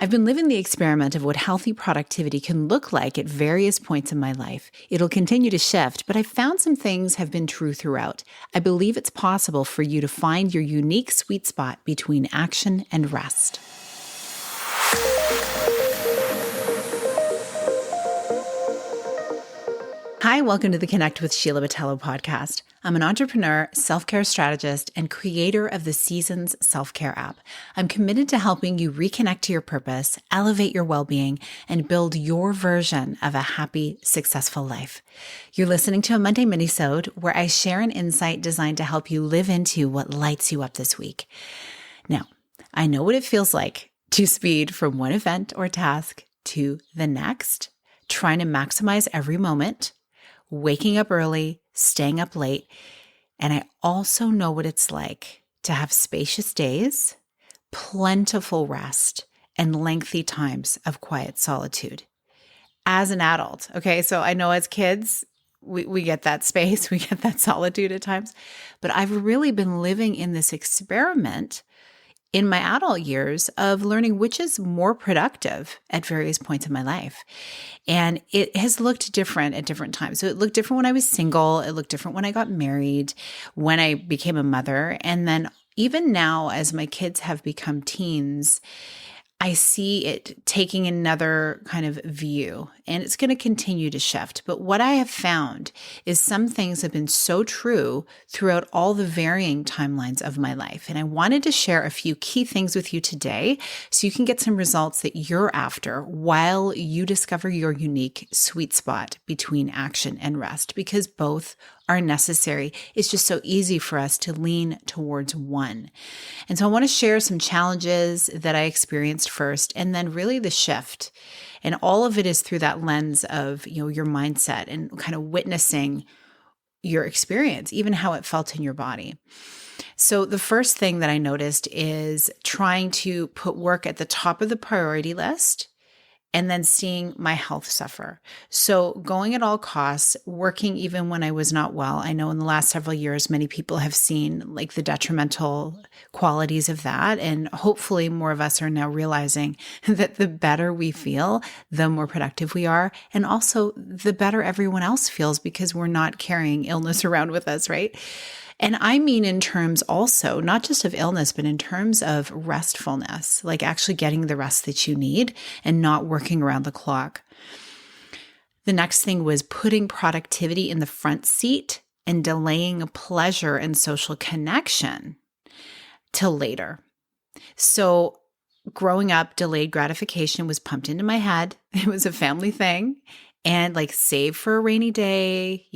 I've been living the experiment of what healthy productivity can look like at various points in my life. It'll continue to shift, but I've found some things have been true throughout. I believe it's possible for you to find your unique sweet spot between action and rest. Hi, welcome to the Connect with Sheila podcast. I'm an entrepreneur, self-care strategist, and creator of the Seasons Self-Care app. I'm committed to helping you reconnect to your purpose, elevate your well-being, and build your version of a happy, successful life. You're listening to a Monday minisode where I share an insight designed to help you live into what lights you up this week. Now, I know what it feels like to speed from one event or task to the next, trying to maximize every moment, waking up early, staying up late. And I also know what it's like to have spacious days, plentiful rest, and lengthy times of quiet solitude. As an adult, okay, so I know as kids, we get that space, we get that solitude at times, but I've really been living in this experiment in my adult years of learning which is more productive at various points in my life. And it has looked different at different times. So it looked different when I was single. It looked different when I got married, when I became a mother. And then even now, as my kids have become teens, I see it taking another kind of view, and it's going to continue to shift. But what I have found is some things have been so true throughout all the varying timelines of my life. And I wanted to share a few key things with you today so you can get some results that you're after while you discover your unique sweet spot between action and rest, because both are necessary. It's just so easy for us to lean towards one. And so I want to share some challenges that I experienced first, and then really the shift. And all of it is through that lens of, your mindset and kind of witnessing your experience, even how it felt in your body. So the first thing that I noticed is trying to put work at the top of the priority list and then seeing my health suffer. So going at all costs, working even when I was not well. I know in the last several years, many people have seen like the detrimental qualities of that. And hopefully more of us are now realizing that the better we feel, the more productive we are. And also the better everyone else feels because we're not carrying illness around with us, right? And I mean in terms also, not just of illness, but in terms of restfulness, like actually getting the rest that you need and not working around the clock. The next thing was putting productivity in the front seat and delaying pleasure and social connection till later. So growing up, delayed gratification was pumped into my head. It was a family thing. And like save for a rainy day,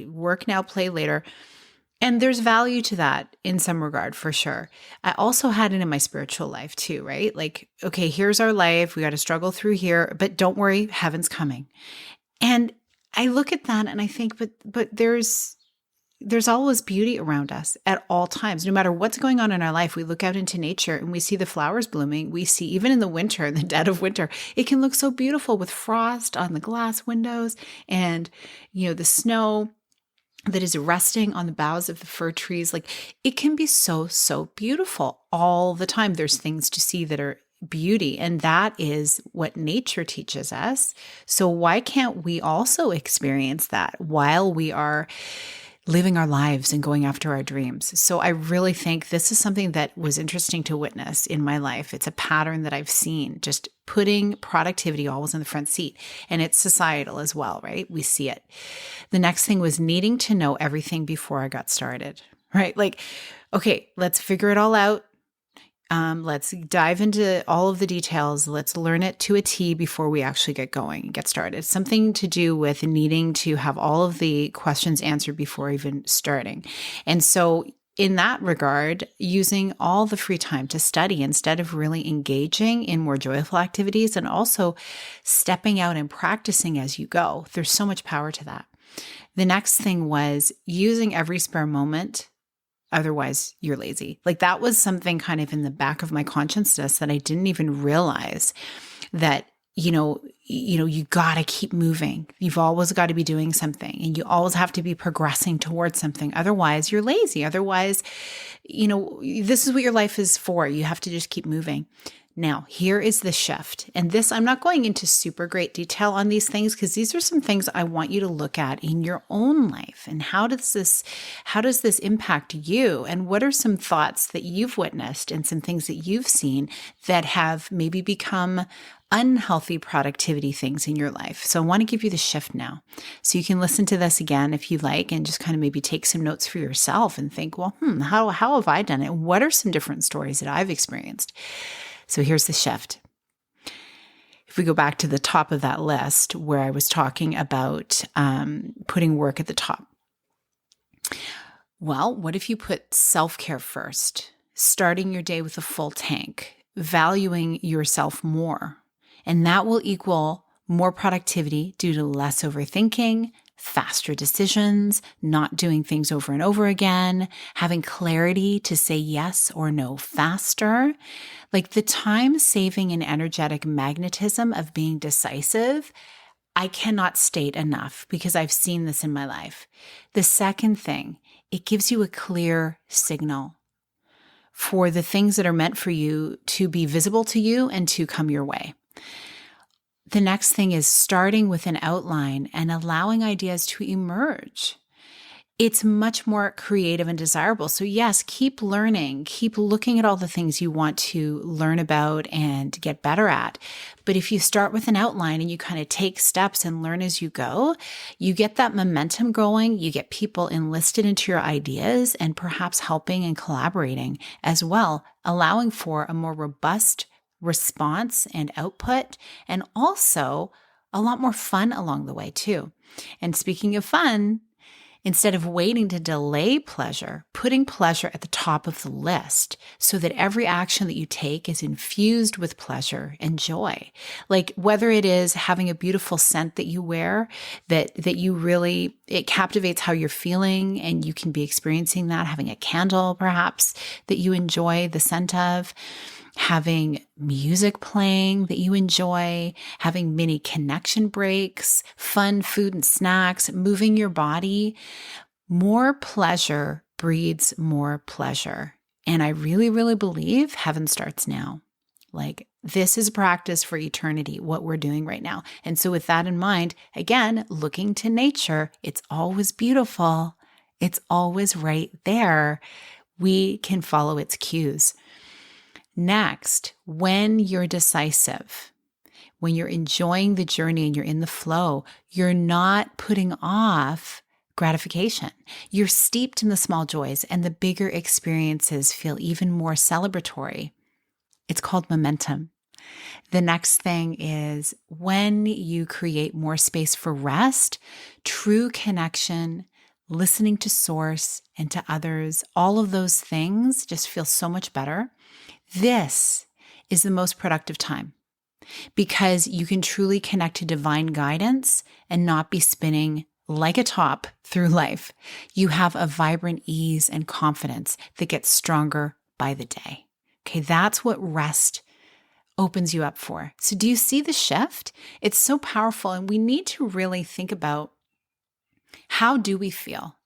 work now, play later. And there's value to that in some regard, for sure. I also had it in my spiritual life too, right? Like, okay, here's our life. We got to struggle through here, but don't worry, heaven's coming. And I look at that and I think, but there's always beauty around us at all times. No matter what's going on in our life, we look out into nature and we see the flowers blooming. We see, even in the winter, in the dead of winter, it can look so beautiful with frost on the glass windows and, the snow that is resting on the boughs of the fir trees. Like it can be so, so beautiful all the time. There's things to see that are beauty, and that is what nature teaches us. So why can't we also experience that while we are living our lives and going after our dreams? So I really think this is something that was interesting to witness in my life. It's a pattern that I've seen, just putting productivity always in the front seat. And it's societal as well, right? We see it. The next thing was needing to know everything before I got started, right? Like, okay, let's figure it all out. Let's dive into all of the details. Let's learn it to a T before we actually get going and get started. It's something to do with needing to have all of the questions answered before even starting. And so in that regard, using all the free time to study instead of really engaging in more joyful activities and also stepping out and practicing as you go. There's so much power to that. The next thing was using every spare moment. Otherwise, you're lazy. Like that was something kind of in the back of my consciousness that I didn't even realize that, you got to keep moving. You've always got to be doing something and you always have to be progressing towards something. Otherwise, you're lazy. Otherwise, this is what your life is for. You have to just keep moving. Now, here is the shift. And this, I'm not going into super great detail on these things because these are some things I want you to look at in your own life. And how does this impact you? And what are some thoughts that you've witnessed and some things that you've seen that have maybe become unhealthy productivity things in your life? So I want to give you the shift now. So you can listen to this again if you like and just kind of maybe take some notes for yourself and think, well, how have I done it? What are some different stories that I've experienced? So here's the shift. If we go back to the top of that list where I was talking about putting work at the top. Well, what if you put self-care first, starting your day with a full tank, valuing yourself more? And that will equal more productivity due to less overthinking, faster decisions, not doing things over and over again, having clarity to say yes or no faster. Like the time-saving and energetic magnetism of being decisive, I cannot state enough because I've seen this in my life. The second thing, it gives you a clear signal for the things that are meant for you to be visible to you and to come your way. The next thing is starting with an outline and allowing ideas to emerge. It's much more creative and desirable. So yes, keep learning, keep looking at all the things you want to learn about and get better at. But if you start with an outline and you kind of take steps and learn as you go, you get that momentum going, you get people enlisted into your ideas and perhaps helping and collaborating as well, allowing for a more robust response and output, and also a lot more fun along the way too. And speaking of fun, instead of waiting to delay pleasure, putting pleasure at the top of the list so that every action that you take is infused with pleasure and joy. Like whether it is having a beautiful scent that you wear, that you really, it captivates how you're feeling and you can be experiencing that, having a candle perhaps that you enjoy the scent of, having music playing that you enjoy, having mini connection breaks, fun food and snacks, moving your body. More pleasure breeds more pleasure. And I really, really believe heaven starts now. Like this is practice for eternity, what we're doing right now. And so with that in mind, again, looking to nature, it's always beautiful. It's always right there. We can follow its cues. Next, when you're decisive, when you're enjoying the journey and you're in the flow, you're not putting off gratification. You're steeped in the small joys and the bigger experiences feel even more celebratory. It's called momentum. The next thing is when you create more space for rest, true connection, listening to source and to others, all of those things just feel so much better. This is the most productive time because you can truly connect to divine guidance and not be spinning like a top through life. You have a vibrant ease and confidence that gets stronger by the day. Okay, that's what rest opens you up for. So do you see the shift? It's so powerful, and we need to really think about how do we feel?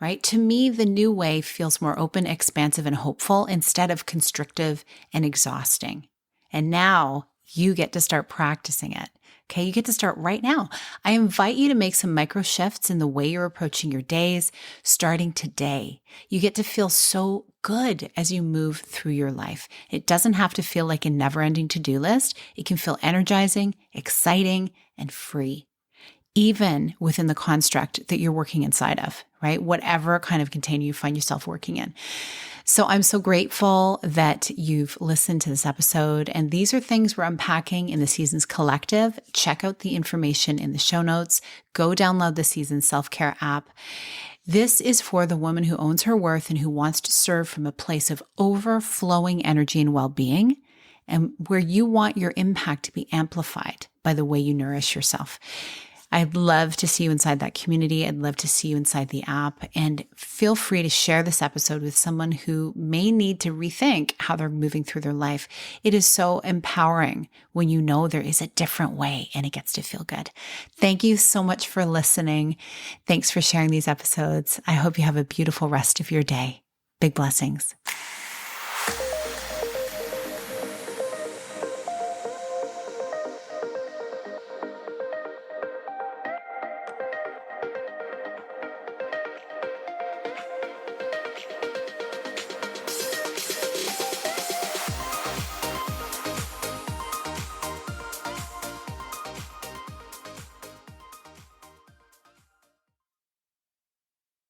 Right? To me, the new way feels more open, expansive, and hopeful instead of constrictive and exhausting. And now you get to start practicing it. Okay, you get to start right now. I invite you to make some micro shifts in the way you're approaching your days, starting today. You get to feel so good as you move through your life. It doesn't have to feel like a never-ending to-do list. It can feel energizing, exciting, and free, even within the construct that you're working inside of, right? Whatever kind of container you find yourself working in. So I'm so grateful that you've listened to this episode. And these are things we're unpacking in the Seasons Collective. Check out the information in the show notes. Go download the Seasons Self-Care app. This is for the woman who owns her worth and who wants to serve from a place of overflowing energy and well-being, and where you want your impact to be amplified by the way you nourish yourself. I'd love to see you inside that community. I'd love to see you inside the app, and feel free to share this episode with someone who may need to rethink how they're moving through their life. It is so empowering when you know there is a different way and it gets to feel good. Thank you so much for listening. Thanks for sharing these episodes. I hope you have a beautiful rest of your day. Big blessings.